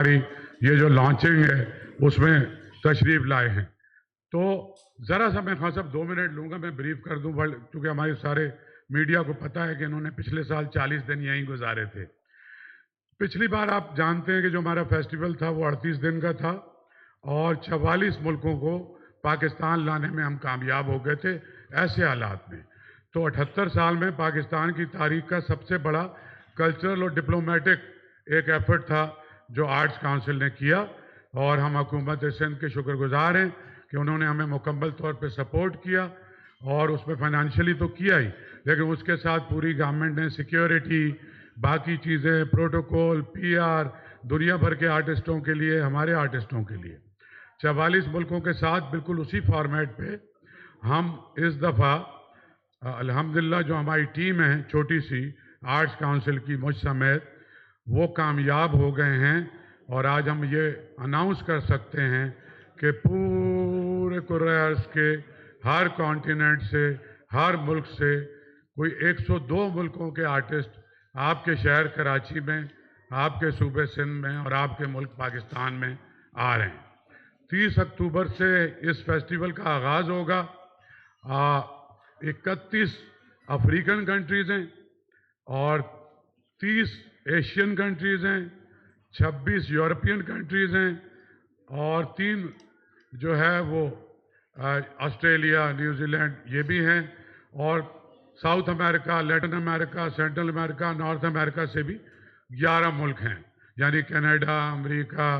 ये जो लॉन्चिंग है उसमें तशरीफ़ लाए हैं। तो ज़रा सा मैं खान साहब 2 मिनट लूँगा, मैं ब्रीफ कर दूँ, क्योंकि हमारे सारे मीडिया को पता है कि इन्होंने पिछले साल 40 दिन यहीं गुजारे थे। पिछली बार आप जानते हैं कि जो हमारा फेस्टिवल था वो 38 दिन का था और 44 मुल्कों को पाकिस्तान लाने में हम कामयाब हो गए थे ऐसे हालात में। तो 78 साल में पाकिस्तान की तारीख का सबसे बड़ा कल्चरल और डिप्लोमेटिक एक एफर्ट था जो आर्ट्स काउंसिल ने किया, और हम हुकूमत सिंध के शुक्रगुजार हैं कि उन्होंने हमें मुकम्मल तौर पे सपोर्ट किया, और उसमें फाइनेंशियली तो किया ही, लेकिन उसके साथ पूरी गवर्नमेंट ने सिक्योरिटी, बाकी चीज़ें, प्रोटोकॉल, पीआर, दुनिया भर के आर्टिस्टों के लिए, हमारे आर्टिस्टों के लिए 44 मुल्कों के साथ बिल्कुल उसी फॉर्मेट पे हम इस दफ़ा अल्हम्दुलिल्लाह जो हमारी टीम है छोटी सी आर्ट्स काउंसिल की, मुझ समेत, वो कामयाब हो गए हैं। और आज हम ये अनाउंस कर सकते हैं कि पूरे कुर्रे अर्ज़ के हर कॉन्टिनेंट से, हर मुल्क से कोई 102 मुल्कों के आर्टिस्ट आपके शहर कराची में, आपके सूबे सिंध में और आपके मुल्क पाकिस्तान में आ रहे हैं। 30 अक्टूबर से इस फेस्टिवल का आगाज़ होगा। 31 अफ्रीकन कंट्रीज़ हैं और 30 एशियन कंट्रीज़ हैं, 26 यूरोपियन कंट्रीज़ हैं और 3 जो है वो ऑस्ट्रेलिया, न्यूजीलैंड ये भी हैं, और South America, Latin America, Central America, North America से भी 11 मुल्क हैं, यानी Canada, America,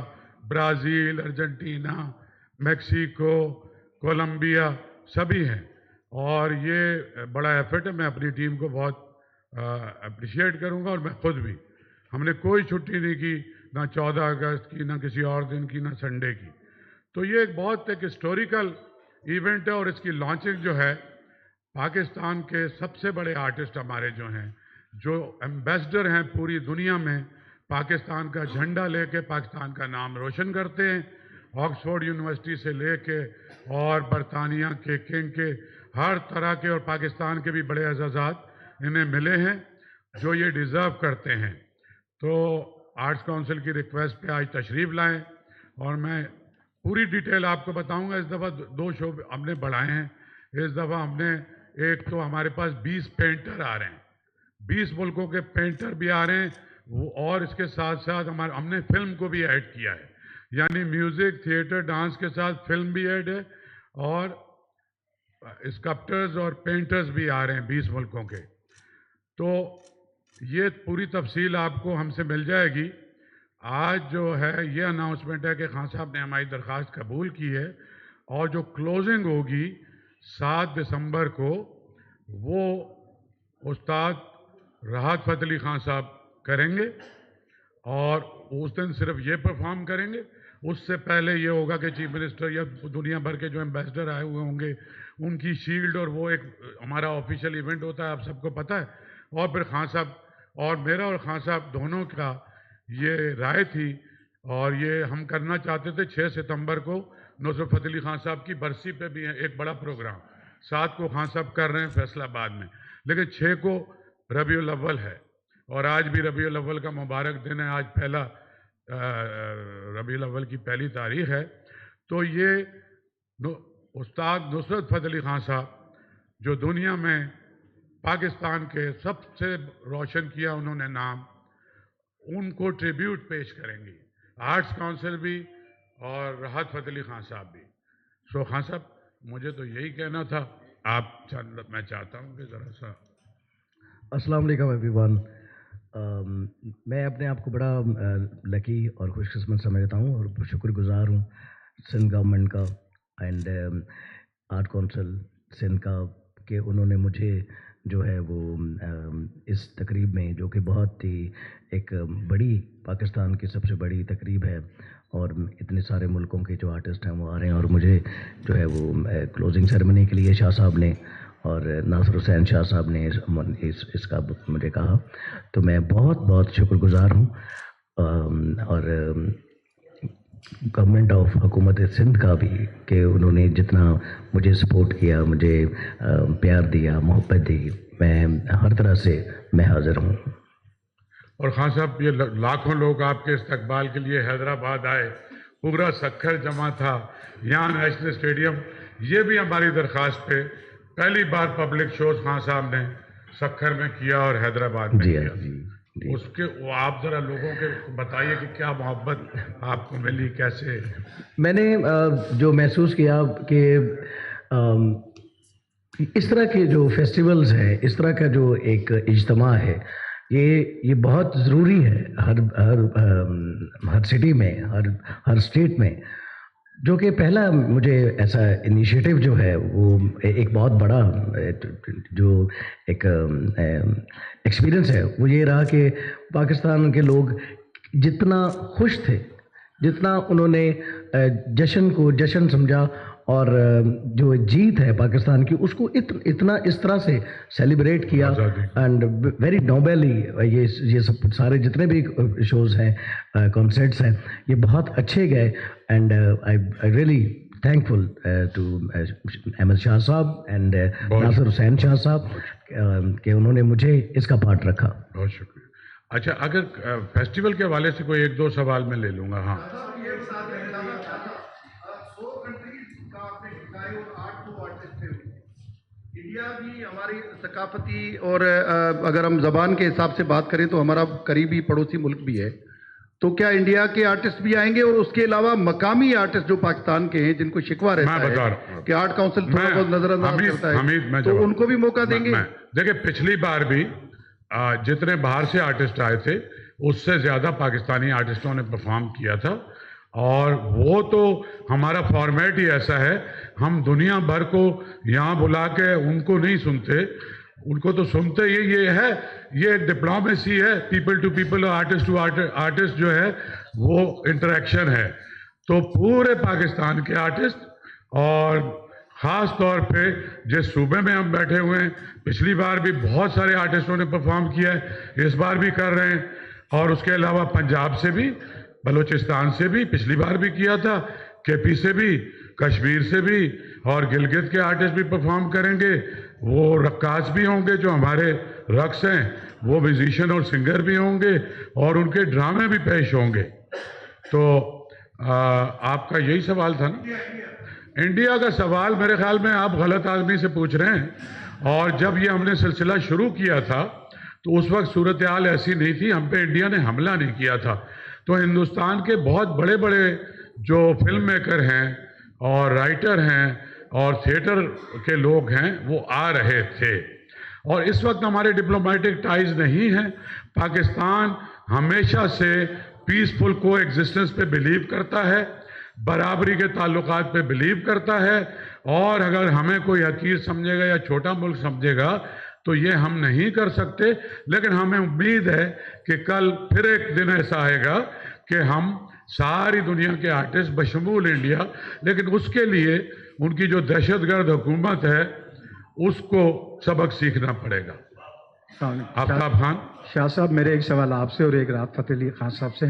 Brazil, Argentina, Mexico, Colombia सभी हैं। और ये बड़ा एफर्ट है, मैं अपनी टीम को बहुत अप्रिशिएट करूंगा, और मैं खुद भी, हमने कोई छुट्टी नहीं की, ना 14 अगस्त की, ना किसी और दिन की, ना संडे की। तो ये एक बहुत एक हिस्टोरिकल इवेंट है, और इसकी लॉन्चिंग जो है पाकिस्तान के सबसे बड़े आर्टिस्ट हमारे जो हैं, जो एम्बेसडर हैं पूरी दुनिया में, पाकिस्तान का झंडा लेके पाकिस्तान का नाम रोशन करते हैं, ऑक्सफोर्ड यूनिवर्सिटी से लेके और बरतानिया के किंग के हर तरह के, और पाकिस्तान के भी बड़े एजाज़ात इन्हें मिले हैं जो ये डिज़र्व करते हैं। तो आर्ट्स काउंसिल की रिक्वेस्ट पे आज तशरीफ़ लाएं, और मैं पूरी डिटेल आपको बताऊंगा। इस दफ़ा 2 शो हमने बढ़ाए हैं। इस दफ़ा हमने एक तो हमारे पास 20 पेंटर आ रहे हैं, 20 मुल्कों के पेंटर भी आ रहे हैं वो, और इसके साथ साथ हमने फिल्म को भी ऐड किया है, यानी म्यूज़िक, थिएटर, डांस के साथ फिल्म भी ऐड है, और स्कल्पटर्स और पेंटर्स भी आ रहे हैं 20 मुल्कों के। तो ये पूरी तफसील आपको हमसे मिल जाएगी। आज जो है ये अनाउंसमेंट है कि खान साहब ने हमारी दरख्वास्त कबूल की है, और जो क्लोजिंग होगी 7 दिसंबर को, वो उस्ताद राहत फ़तेह अली खान साहब करेंगे, और उस दिन सिर्फ ये परफॉर्म करेंगे। उससे पहले ये होगा कि चीफ मिनिस्टर या दुनिया भर के जो एम्बेसडर आए हुए होंगे उनकी शील्ड, और वो एक हमारा ऑफिशियल इवेंट होता है, आप सबको पता है। और फिर खान साहब और मेरा और खान साहब दोनों का ये राय थी, और ये हम करना चाहते थे 6 सितंबर को नुसरत फ़तेह अली खान साहब की बरसी पे भी है एक बड़ा प्रोग्राम। 7 को खान साहब कर रहे हैं फैसलाबाद में, लेकिन 6 को रबीउल अव्वल है, और आज भी रबीउल अव्वल का मुबारक दिन है। आज पहला रबीउल अव्वल की पहली तारीख है। तो ये उस्ताद नुसरत फ़तेह अली खान साहब जो दुनिया में पाकिस्तान के सबसे रोशन किया उन्होंने नाम, उनको ट्रिब्यूट पेश करेंगी आर्ट्स काउंसिल भी और राहत फ़तेह अली खान साहब भी। सो खान साहब, मुझे तो यही कहना था, मैं चाहता हूँ कि ज़रा सा। अस्सलाम वालेकुम एवरीवन। मैं अपने आप को बड़ा लकी और खुशकिस्मत समझता हूँ और शुक्रगुजार हूँ सिंध गवर्नमेंट का एंड आर्ट काउंसिल सिंध का, कि उन्होंने मुझे जो है वो इस तकरीब में, जो कि बहुत ही एक बड़ी, पाकिस्तान की सबसे बड़ी तकरीब है, और इतने सारे मुल्कों के जो आर्टिस्ट हैं वो आ रहे हैं, और मुझे जो है वो क्लोजिंग सेरेमनी के लिए शाह साहब ने और नासिर हुसैन शाह साहब ने इसका मुझे कहा, तो मैं बहुत बहुत शुक्रगुजार हूँ। और गवर्नमेंट ऑफ हुकूमत सिंध का भी, कि उन्होंने जितना मुझे सपोर्ट किया, मुझे प्यार दिया, मोहब्बत दी, मैं हर तरह से मैं हाज़िर हूँ। اور خان صاحب یہ لاکھوں لوگ آپ کے استقبال کے لیے حیدرآباد آئے, پورا سکھر جمع تھا یہاں نیشنل اسٹیڈیم. یہ بھی ہماری درخواست پہ پہلی بار پبلک شوز خان صاحب نے سکھر میں کیا اور حیدرآباد میں کیا. اس کے وہ آپ ذرا لوگوں کے بتائیے کہ کیا محبت آپ کو ملی, کیسے. میں نے جو محسوس کیا کہ اس طرح کے جو فیسٹیولز ہیں, اس طرح کا جو ایک اجتماع ہے, یہ بہت ضروری ہے ہر سٹی میں, ہر اسٹیٹ میں. جو کہ پہلا مجھے ایسا انیشیٹو جو ہے وہ ایک بہت بڑا جو ایک ایکسپیرئنس ہے وہ یہ رہا کہ پاکستان کے لوگ جتنا خوش تھے, جتنا انہوں نے جشن کو جشن سمجھا, اور جو جیت ہے پاکستان کی اس کو اتنا اس طرح سے سیلیبریٹ کیا, اینڈ ویری نوبلی. یہ سب سارے جتنے بھی شوز ہیں, کنسرٹس ہیں, یہ بہت اچھے گئے. And I really thankful to Ahmed Shah صاحب اینڈ ناصر حسین شاہ صاحب کہ انہوں نے مجھے اس کا پارٹ رکھا. بہت شکریہ. اچھا, اگر فیسٹیول کے حوالے سے کوئی ایک دو سوال میں لے لوں گا. ہاں, انڈیا بھی ہماری ثقافتی اور اگر ہم زبان کے حساب سے بات کریں تو ہمارا قریبی پڑوسی ملک بھی ہے. تو کیا انڈیا کے آرٹسٹ بھی آئیں گے, اور اس کے علاوہ مقامی آرٹسٹ جو پاکستان کے ہیں جن کو شکوہ رہتا ہے کہ آرٹ کاؤنسل تھوڑا بہت نظر انداز کرتا ہے, تو ان کو بھی موقع دیں گے؟ دیکھیں, پچھلی بار بھی جتنے باہر سے آرٹسٹ آئے تھے اس سے زیادہ پاکستانی آرٹسٹوں نے پرفارم کیا تھا. اور وہ تو ہمارا فارمیٹ ہی ایسا ہے, ہم دنیا بھر کو یہاں بلا کے ان کو نہیں سنتے, ان کو تو سنتے یہ ہے, یہ ڈپلومیسی ہے, people to people, artist to artist جو ہے وہ انٹریکشن ہے. تو پورے پاکستان کے آرٹسٹ, اور خاص طور پہ جس صوبے میں ہم بیٹھے ہوئے ہیں, پچھلی بار بھی بہت سارے آرٹسٹوں نے پرفارم کیا ہے, اس بار بھی کر رہے ہیں, اور اس کے علاوہ پنجاب سے بھی, بلوچستان سے بھی پچھلی بار بھی کیا تھا, کے پی سے بھی, کشمیر سے بھی, اور گلگت کے آرٹسٹ بھی پرفارم کریں گے. وہ رقاص بھی ہوں گے جو ہمارے رقص ہیں, وہ میوزیشین اور سنگر بھی ہوں گے, اور ان کے ڈرامے بھی پیش ہوں گے. تو آپ کا یہی سوال تھا نا؟ انڈیا کا سوال میرے خیال میں آپ غلط آدمی سے پوچھ رہے ہیں. اور جب یہ ہم نے سلسلہ شروع کیا تھا تو اس وقت صورتحال ایسی نہیں تھی, ہم پہ انڈیا نے حملہ نہیں کیا تھا. تو ہندوستان کے بہت بڑے بڑے جو فلم میکر ہیں اور رائٹر ہیں اور تھیٹر کے لوگ ہیں وہ آ رہے تھے. اور اس وقت ہمارے ڈپلومیٹک ٹائز نہیں ہیں. پاکستان ہمیشہ سے پیسفل کو ایگزسٹنس پہ بلیو کرتا ہے, برابری کے تعلقات پہ بلیو کرتا ہے, اور اگر ہمیں کوئی حقیر سمجھے گا یا چھوٹا ملک سمجھے گا تو یہ ہم نہیں کر سکتے. لیکن ہمیں امید ہے کہ کل پھر ایک دن ایسا آئے گا کہ ہم ساری دنیا کے آرٹسٹ بشمول انڈیا, لیکن اس کے لیے ان کی جو دہشت گرد حکومت ہے اس کو سبق سیکھنا پڑے گا. آفتاب خان. شاہ صاحب, میرے ایک سوال آپ سے اور ایک رات فتح علی خان صاحب سے.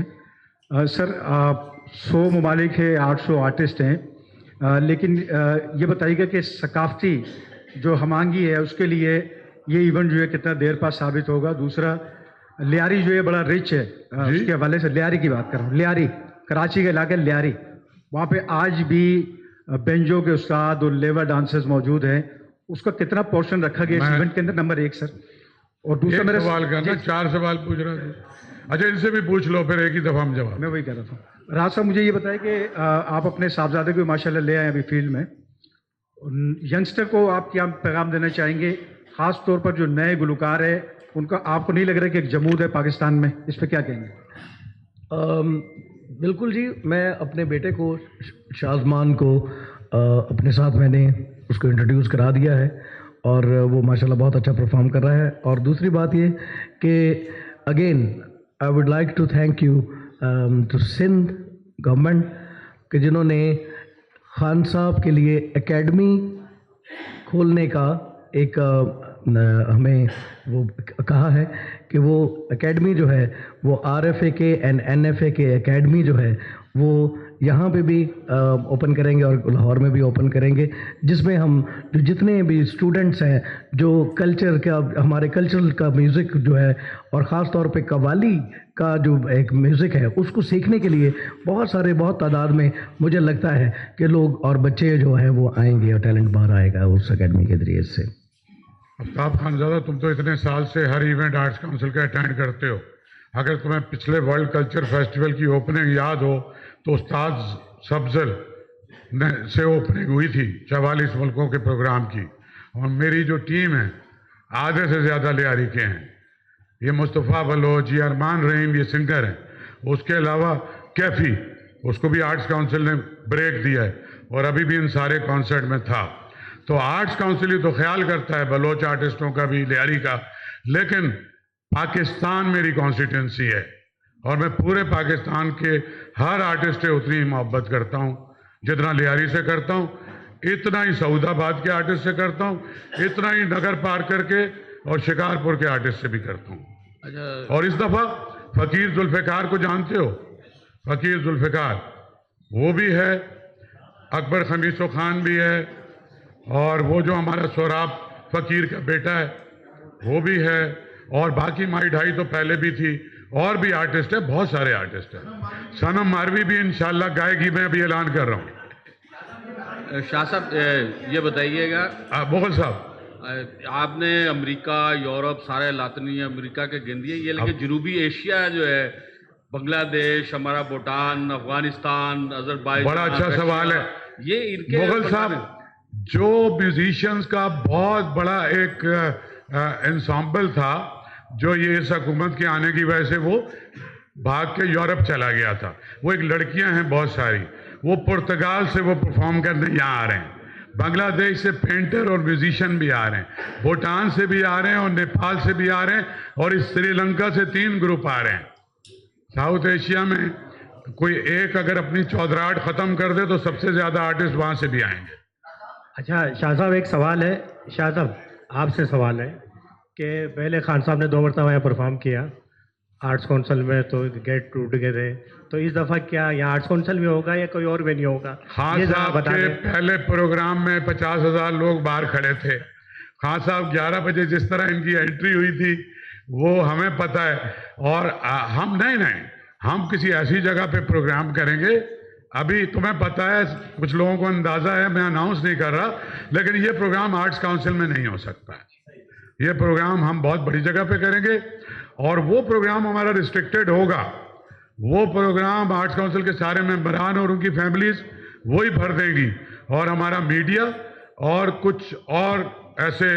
سر, 100 ممالک ہے, 800 آرٹسٹ ہیں, لیکن یہ بتائیے گا کہ ثقافتی جو ہم آہنگی ہے اس کے لیے یہ ایونٹ جو ہے کتنا دیر پاس ثابت ہوگا؟ دوسرا, لیاری جو ہے بڑا رچ ہے, اس کے حوالے سے لیاری کی بات کر رہا ہوں. لیاری کراچی کا علاقہ لیاری, وہاں پہ آج بھی بینجو کے استاد اور لیور ڈانسرز موجود ہیں. اس کا کتنا پورشن رکھا گیا اس ایونٹ کے اندر؟ نمبر 1 سر. اور دوسرا میرا سوال کرنا, 4 سوال پوچھ رہا تھا. اچھا, ان سے بھی پوچھ لو پھر ایک ہی دفعہ ہم جواب. میں وہی کہہ رہا تھا. راز صاحب, مجھے یہ بتائیں کہ آپ اپنے صاحبزادے کو ماشاءاللہ لے آئے ابھی فیلڈ میں, ینگسٹر کو آپ کیا پیغام دینا چاہیں گے, خاص طور پر جو نئے گلوکار ہیں ان کا آپ کو نہیں لگ رہا کہ ایک جمود ہے پاکستان میں؟ اس پہ کیا کہیں گے؟ بالکل جی, میں اپنے بیٹے کو شازمان کو اپنے ساتھ میں نے اس کو انٹروڈیوس کرا دیا ہے, اور وہ ماشاءاللہ بہت اچھا پرفارم کر رہا ہے. اور دوسری بات یہ کہ again I would like to thank you to Sindh government کہ جنہوں نے خان صاحب کے لیے اکیڈمی کھولنے کا ایک हमें वो कहा है कि वो एकेडमी जो है वो RFA के एंड NFA के एकेडमी जो है वो यहाँ पे भी ओपन करेंगे और लाहौर में भी ओपन करेंगे, जिसमें हम जो जितने भी स्टूडेंट्स हैं जो कल्चर का, हमारे कल्चरल का म्यूज़िक जो है और ख़ास तौर पे कव्वाली का जो एक म्यूज़िक है उसको सीखने के लिए बहुत तादाद में मुझे लगता है कि लोग और बच्चे जो हैं वो आएंगे और टैलेंट बाहर आएगा उस एकेडमी के ज़रिए से। आफ्ताब खानज़ादा, तुम तो इतने साल से हर इवेंट आर्ट्स काउंसिल का अटेंड करते हो, अगर तुम्हें पिछले वर्ल्ड कल्चर फेस्टिवल की ओपनिंग याद हो तो उस्ताद सफजल से ओपनिंग हुई थी 44 मुल्कों के प्रोग्राम की, और मेरी जो टीम है आधे से ज़्यादा लियारी के हैं। ये मुस्तफ़ा बलोच, ये अरमान रहीम, ये सिंगर हैं। उसके अलावा कैफ़ी, उसको भी आर्ट्स काउंसिल ने ब्रेक दिया है और अभी भी इन सारे कॉन्सर्ट में था। तो आर्ट्स काउंसिल ही तो ख्याल करता है बलोच आर्टिस्टों का भी, लियारी का, लेकिन पाकिस्तान मेरी कॉन्स्टिट्यूंसी है और मैं पूरे पाकिस्तान के हर आर्टिस्ट से उतनी ही मोहब्बत करता हूँ जितना लियारी से करता हूँ, इतना ही सऊदाबाद के आर्टिस्ट से करता हूँ, इतना ही नगर पार करके और शिकारपुर के आर्टिस्ट से भी करता हूँ। और इस दफ़ा फ़कीर जुल्फ़िकार को जानते हो? फ़कीर जुल्फ़िकार वो भी है, अकबर खमीसो खान भी है, और वो जो हमारा सोराब फ़कीर का बेटा है वो भी है, और बाकी माई ढाई तो पहले भी थी, और भी आर्टिस्ट है, बहुत सारे आर्टिस्ट हैं। सनम मारवी भी इंशाल्लाह गाएगी, मैं अभी ऐलान कर रहा हूँ। शाह साहब ये बताइएगा, मुगल साहब, आपने अमेरिका, यूरोप, सारे लातिनी अमेरिका के गिन दिए, ये लेकिन जनूबी एशिया जो है, बांग्लादेश, हमारा भूटान, अफगानिस्तान, अजरबैजान, बड़ा अच्छा सवाल है ये इनके मुगल साहब। जो म्यूजिशियंस का बहुत बड़ा एक एंसेम्बल था जो ये इस हुकूमत के आने की वजह से वो भाग के यूरोप चला गया था, वो एक लड़कियां हैं बहुत सारी, वो पुर्तगाल से वो परफॉर्म करने यहाँ आ रहे हैं, बांग्लादेश से पेंटर और म्यूजिशियन भी आ रहे हैं, भूटान से भी आ रहे हैं और नेपाल से भी आ रहे हैं, और इस श्रीलंका से 3 ग्रुप आ रहे हैं। साउथ एशिया में कोई एक अगर अपनी चौधराहट ख़त्म कर दे तो सबसे ज़्यादा आर्टिस्ट वहाँ से भी आएंगे। अच्छा शाह साहब, एक सवाल है, शाह साहब आपसे सवाल है कि पहले खान साहब ने 2 मरतबा यहाँ परफॉर्म किया आर्ट्स काउंसिल में, तो गेट टूट गए थे, तो इस दफ़ा क्या यहाँ आर्ट्स काउंसिल में होगा या कोई और वेन्यू होगा? खान साहब के पहले प्रोग्राम में 50,000 लोग बाहर खड़े थे। खान साहब 11 बजे जिस तरह इनकी एंट्री हुई थी वो हमें पता है, और हम नहीं हम किसी ऐसी जगह पे प्रोग्राम करेंगे, अभी तुम्हें पता है, कुछ लोगों को अंदाज़ा है, मैं अनाउंस नहीं कर रहा, लेकिन ये प्रोग्राम आर्ट्स काउंसिल में नहीं हो सकता है। ये प्रोग्राम हम बहुत बड़ी जगह पे करेंगे और वो प्रोग्राम हमारा रिस्ट्रिक्टेड होगा। वो प्रोग्राम आर्ट्स काउंसिल के सारे मेंबरान और उनकी फैमिलीज वही भर देंगी, और हमारा मीडिया और कुछ और ऐसे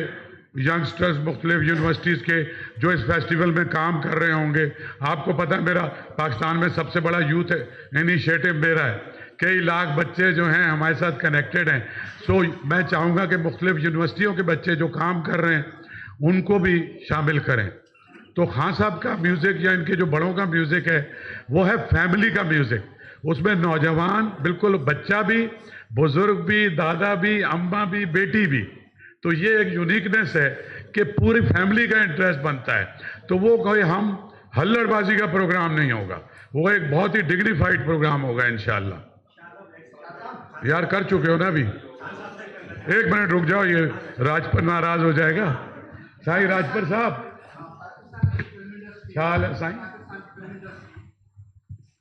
यंगस्टर्स मुख्तलिफ यूनिवर्सिटीज़ के जो इस फेस्टिवल में काम कर रहे होंगे। आपको पता है मेरा पाकिस्तान में सबसे बड़ा यूथ इनिशिएटिव मेरा है, कई लाख बच्चे जो हैं हमारे साथ कनेक्टेड हैं। सो मैं चाहूँगा कि मुख्तलिफ यूनिवर्सिटियों के बच्चे जो काम कर रहे हैं उनको भी शामिल करें। तो खान साहब का म्यूज़िक या इनके जो बड़ों का म्यूज़िक है वो है फैमिली का म्यूज़िक, उसमें नौजवान, बिल्कुल बच्चा भी, बुज़ुर्ग भी, दादा भी, अम्मा भी, बेटी भी, तो ये एक यूनिकनेस है कि पूरी फैमिली का इंटरेस्ट बनता है। तो वो कोई हम हल्लड़बाजी का प्रोग्राम नहीं होगा, वो एक बहुत ही डिग्निफाइड प्रोग्राम होगा इंशाल्लाह। यार कर चुके हो ना अभी, 1 मिनट रुक जाओ, ये राजपर नाराज हो जाएगा। साईं राजपर साहब, क्या हाल है साईं?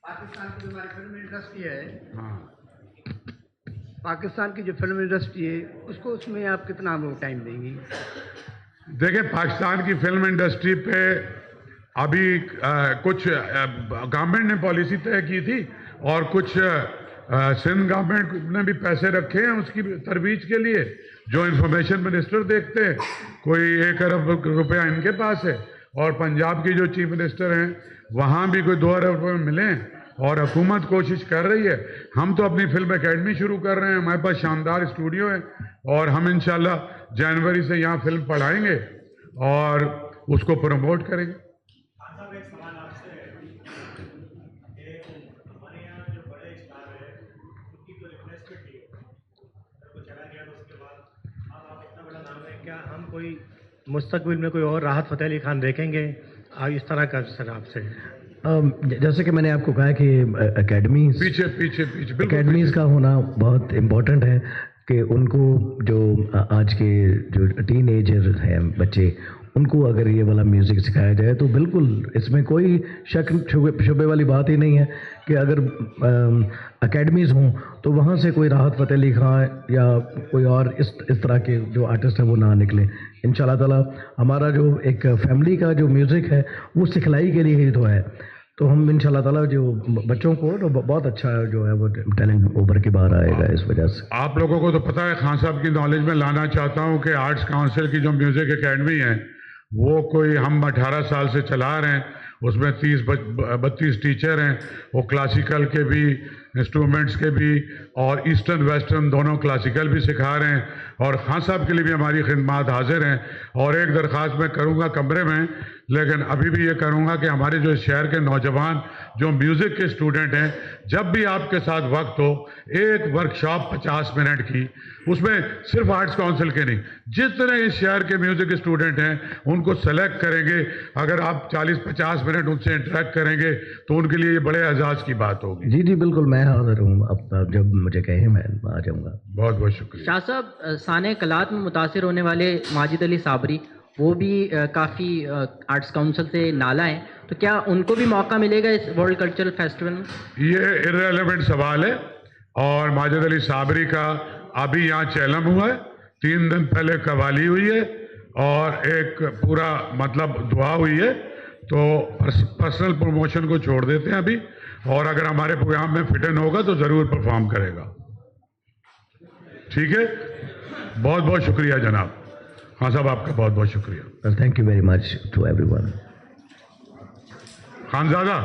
पाकिस्तान की जो हमारी फिल्म इंडस्ट्री है, हाँ, पाकिस्तान की जो फिल्म इंडस्ट्री है उसको, उसमें आप कितना वो टाइम देंगी? देखिए पाकिस्तान की फिल्म इंडस्ट्री पे अभी कुछ गवर्नमेंट ने पॉलिसी तय की थी और कुछ सिंध गवर्नमेंट ने भी पैसे रखे हैं उसकी तरवीज के लिए, जो इंफॉर्मेशन मिनिस्टर देखते हैं, कोई 1 अरब रुपया इनके पास है, और पंजाब की जो चीफ मिनिस्टर हैं वहाँ भी कोई 2 अरब रुपये मिले हैं, और हुकूमत कोशिश कर रही है। हम तो अपनी फिल्म एकेडमी शुरू कर रहे हैं, हमारे पास शानदार स्टूडियो है, और हम इंशाल्लाह जनवरी से यहाँ फिल्म पढ़ाएंगे और उसको प्रमोट करेंगे। क्या हम कोई मुस्तकबिल में कोई और राहत फ़तेह अली खान देखेंगे इस तरह का सर आपसे? जैसे कि मैंने आपको कहा कि एकेडमीज पीछे पीछे पीछे बिल्कुल एकेडमीज का होना बहुत इम्पोर्टेंट है कि उनको जो आज के जो टीनेजर हैं बच्चे, उनको अगर ये वाला म्यूज़िक सिखाया जाए तो बिल्कुल इसमें कोई शक शुबे वाली बात ही नहीं है कि अगर एकेडमीज़ हों तो वहाँ से कोई राहत फ़तेह अली खान या कोई और इस तरह के जो आर्टिस्ट हैं वो ना निकलें। इंशाल्लाह ताला हमारा जो एक फैमिली का जो म्यूज़िक है वो सिखलाई के लिए ही तो है, तो हम इंशाल्लाह ताला जो बच्चों को तो बहुत अच्छा जो है वो टैलेंट उभर के बाहर आएगा इस वजह से। आप लोगों को तो पता है, खान साहब की नॉलेज में लाना चाहता हूँ कि आर्ट्स काउंसिल की जो म्यूज़िक एकेडमी है वो कोई हम 18 साल से चला रहे हैं, उसमें 30-32 टीचर हैं, वो क्लासिकल के भी, इंस्ट्रूमेंट्स के भी और ईस्टर्न वेस्टर्न दोनों क्लासिकल भी सिखा रहे हैं, और खान साहब के लिए भी हमारी खिदमत हाजिर हैं। और एक दरख्वास्त मैं करूंगा कमरे में, लेकिन अभी भी ये करूंगा कि हमारे जो शहर के नौजवान जो म्यूज़िक के स्टूडेंट हैं, जब भी आपके साथ वक्त हो एक वर्कशॉप 50 मिनट की, उसमें सिर्फ आर्ट्स काउंसिल के नहीं, जितने इस शहर के म्यूज़िक के स्टूडेंट हैं उनको सेलेक्ट करेंगे। अगर आप 40-50 मिनट उनसे इंटरेक्ट करेंगे तो उनके लिए ये बड़े एजाज़ की बात होगी। जी जी बिल्कुल, मैं हाजिर हूँ, अब जब मुझे कहें मैं आ जाऊँगा। बहुत बहुत शुक्रिया। शाह साहब, साने कलात में मुतासिर होने वाले माजिद अली साबरी वो भी काफ़ी आर्ट्स काउंसिल से नाला हैं, तो क्या उनको भी मौका मिलेगा इस वर्ल्ड कल्चरल फेस्टिवल में? ये इररेलेवेंट सवाल है, और माजिद अली साबरी का अभी यहाँ चैलम हुआ है, 3 दिन पहले कवाली हुई है और एक पूरा मतलब दुआ हुई है, तो पर्सनल प्रमोशन को छोड़ देते हैं अभी, और अगर हमारे प्रोग्राम में फिट इन होगा तो ज़रूर परफॉर्म करेगा। ठीक है, बहुत बहुत शुक्रिया जनाब। हाँ साहब, आपका बहुत बहुत शुक्रिया। Thank you very much to everyone. Khanzada.